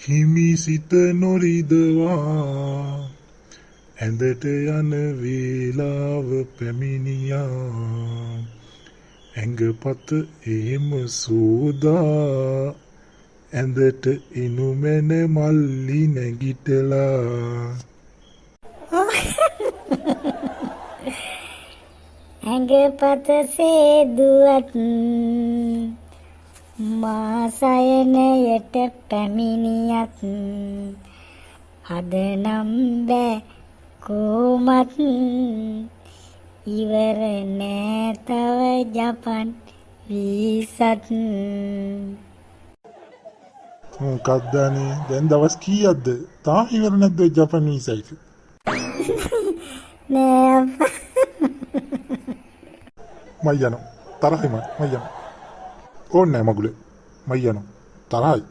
හිමි සිත නොරිදවා ඇඳට යන වේලාව පැමිණියා ඇඟපත එහෙම සෝදා ඇඳට ඉනුමැන මල්ලි නැගිටලා ඇඟපත සේදුවත් මා සයනයට පැමිණියත් අද නම් බෑ කොමත් ඉවර නෑ තව ජපන් වීසත් මොකක්දනේ දැන් දවස් කීයක්ද තා ඉවර නැද්ද ජපන් වීසා එක නෑ අප්පා මම යනවා තරහයි මම යනවා ඕනේ නෑ මගුලේ මම යනවා තරහයි